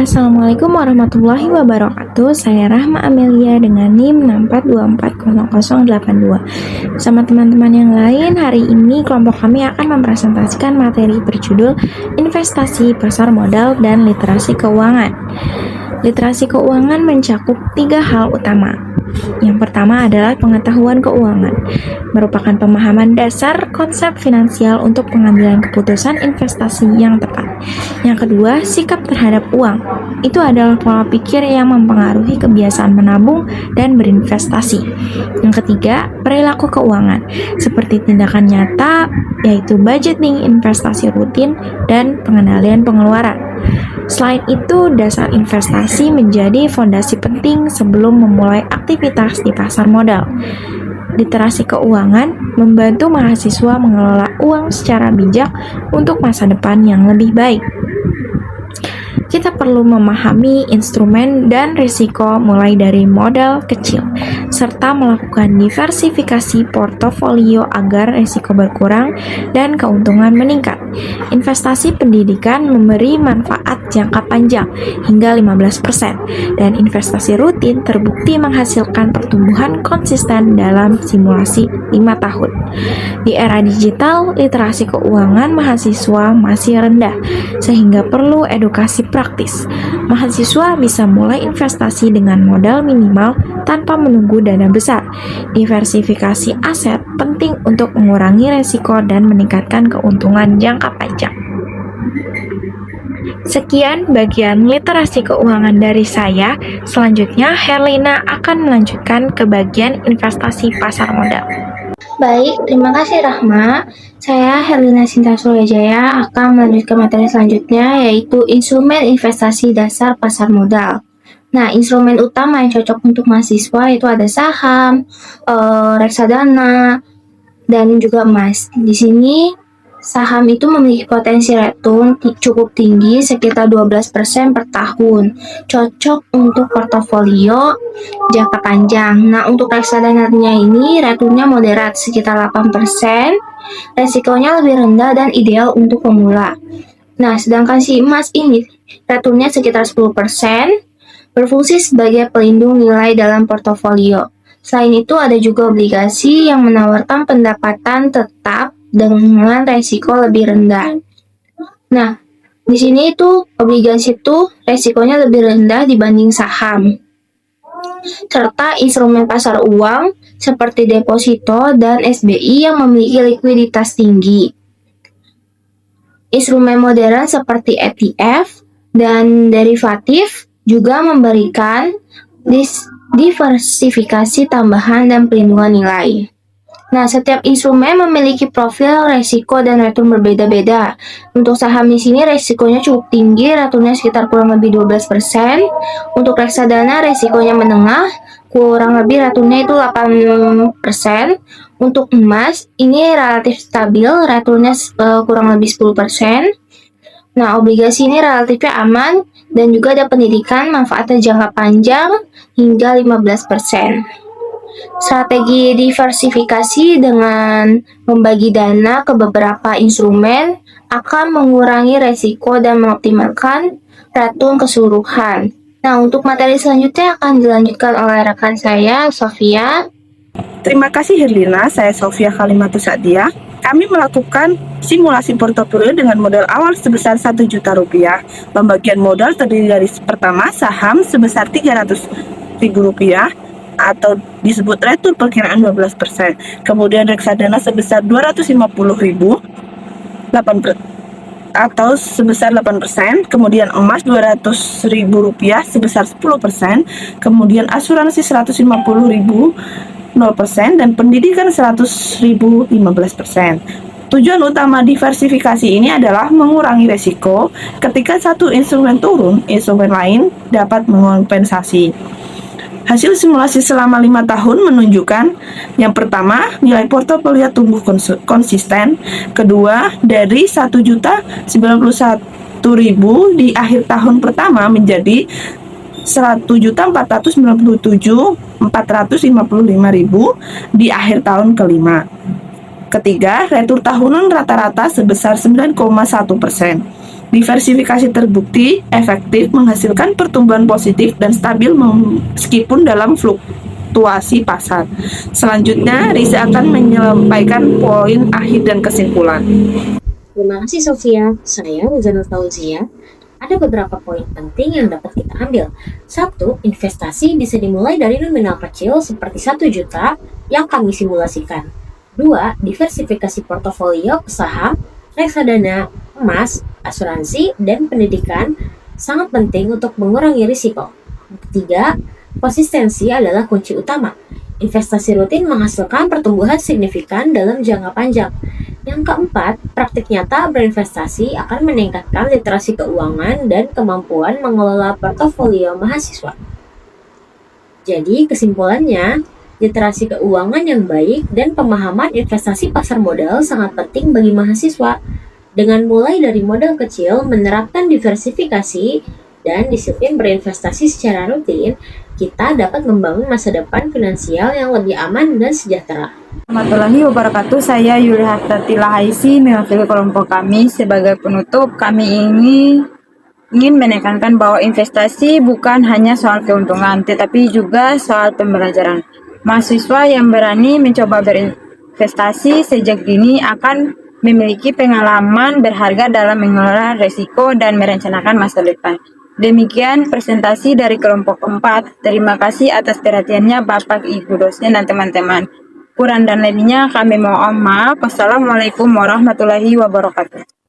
Assalamualaikum warahmatullahi wabarakatuh. Saya Rahma Amelia dengan NIM 642400082. Bersama teman-teman yang lain, hari ini kelompok kami akan mempresentasikan materi berjudul Investasi Pasar Modal dan Literasi Keuangan. Literasi keuangan mencakup 3 hal utama. Yang pertama adalah pengetahuan keuangan, merupakan pemahaman dasar konsep finansial untuk pengambilan keputusan investasi yang tepat. Yang kedua, sikap terhadap uang. Itu adalah pola pikir yang mempengaruhi kebiasaan menabung dan berinvestasi. Yang ketiga, perilaku keuangan, seperti tindakan nyata, yaitu budgeting, investasi rutin, dan pengendalian pengeluaran. Selain itu, dasar investasi menjadi fondasi penting sebelum memulai aktivitas di pasar modal. Literasi keuangan membantu mahasiswa mengelola uang secara bijak untuk masa depan yang lebih baik. Kita perlu memahami instrumen dan risiko mulai dari modal kecil, serta melakukan diversifikasi portofolio agar risiko berkurang dan keuntungan meningkat. Investasi pendidikan memberi manfaat jangka panjang hingga 15%, dan investasi rutin terbukti menghasilkan pertumbuhan konsisten dalam simulasi 5 tahun. Di era digital, literasi keuangan mahasiswa masih rendah, sehingga perlu edukasi praktis. Mahasiswa bisa mulai investasi dengan modal minimal tanpa menunggu dana besar. Diversifikasi aset penting untuk mengurangi resiko dan meningkatkan keuntungan jangka panjang. Sekian bagian literasi keuangan dari saya. Selanjutnya, Herlina akan melanjutkan ke bagian investasi pasar modal. Baik, terima kasih Rahma. Saya Herlina Sinta Suryajaya akan melanjutkan materi selanjutnya, yaitu instrumen investasi dasar pasar modal. Nah, instrumen utama yang cocok untuk mahasiswa itu ada saham, reksadana, dan juga emas. Di sini saham itu memiliki potensi return cukup tinggi, sekitar 12% per tahun. Cocok untuk portofolio jangka panjang. Nah, untuk reksadananya ini returnnya moderat, sekitar 8%. Resikonya lebih rendah dan ideal untuk pemula. Nah, sedangkan si emas ini returnnya sekitar 10%, berfungsi sebagai pelindung nilai dalam portofolio. Selain itu, ada juga obligasi yang menawarkan pendapatan tetap dengan resiko lebih rendah. Nah, di sini itu obligasi itu resikonya lebih rendah dibanding saham. Serta instrumen pasar uang seperti deposito dan SBI yang memiliki likuiditas tinggi. Instrumen modern seperti ETF dan derivatif juga memberikan diversifikasi tambahan dan perlindungan nilai. Nah, setiap instrumen memiliki profil resiko dan return berbeda-beda. Untuk saham di sini resikonya cukup tinggi, returnnya sekitar kurang lebih 12%. Untuk reksadana resikonya menengah, kurang lebih returnnya itu 8%. Untuk emas ini relatif stabil, returnnya kurang lebih 10%. Nah, obligasi ini relatifnya aman dan juga ada pendidikan manfaatnya jangka panjang hingga 15%. Strategi diversifikasi dengan membagi dana ke beberapa instrumen akan mengurangi resiko dan mengoptimalkan return keseluruhan. Nah, untuk materi selanjutnya akan dilanjutkan oleh rekan saya, Sofia. Terima kasih Herlina, saya Sofia Kalimatus Sa'diah. Kami melakukan simulasi portofolio dengan modal awal sebesar Rp1.000.000. Pembagian modal terdiri dari pertama saham sebesar Rp300.000 atau disebut return perkiraan 12%. Kemudian reksadana sebesar Rp250.000 atau sebesar 8%. Kemudian emas Rp200.000 sebesar 10%. Kemudian asuransi Rp150.000 0% dan pendidikan Rp100.000 15%. Tujuan utama diversifikasi ini adalah mengurangi resiko. Ketika satu instrumen turun, instrumen lain dapat mengompensasi. Hasil simulasi selama 5 tahun menunjukkan yang pertama, nilai portofolio tumbuh konsisten. Kedua, dari 1.091.000 di akhir tahun pertama menjadi 1.497.455.000 di akhir tahun kelima. Ketiga, return tahunan rata-rata sebesar 9,1%. Diversifikasi terbukti efektif menghasilkan pertumbuhan positif dan stabil meskipun dalam fluktuasi pasar. Selanjutnya, Riza akan menyampaikan poin akhir dan kesimpulan. Terima kasih Sofia. Saya Ruzanul Fauzia. Ada beberapa poin penting yang dapat kita ambil. 1. Investasi bisa dimulai dari nominal kecil seperti 1 juta yang kami simulasikan. 2. Diversifikasi portofolio ke saham, reksadana, emas, asuransi, dan pendidikan sangat penting untuk mengurangi risiko. 3. Konsistensi adalah kunci utama. Investasi rutin menghasilkan pertumbuhan signifikan dalam jangka panjang. Yang keempat, praktik nyata berinvestasi akan meningkatkan literasi keuangan dan kemampuan mengelola portofolio mahasiswa. Jadi, kesimpulannya, literasi keuangan yang baik dan pemahaman investasi pasar modal sangat penting bagi mahasiswa. Dengan mulai dari modal kecil, menerapkan diversifikasi, dan disiplin berinvestasi secara rutin, kita dapat membangun masa depan finansial yang lebih aman dan sejahtera. Warahmatullahi wabarakatuh. Saya Yuli Hartati Lahaisi mewakili kelompok kami. Sebagai penutup, kami ingin menekankan bahwa investasi bukan hanya soal keuntungan, tetapi juga soal pembelajaran. Mahasiswa yang berani mencoba berinvestasi sejak dini akan memiliki pengalaman berharga dalam mengelola risiko dan merencanakan masa depan. Demikian presentasi dari kelompok 4. Terima kasih atas perhatiannya Bapak, Ibu dosen, dan teman-teman. Kurang dan lebihnya kami mohon maaf. Wassalamualaikum warahmatullahi wabarakatuh.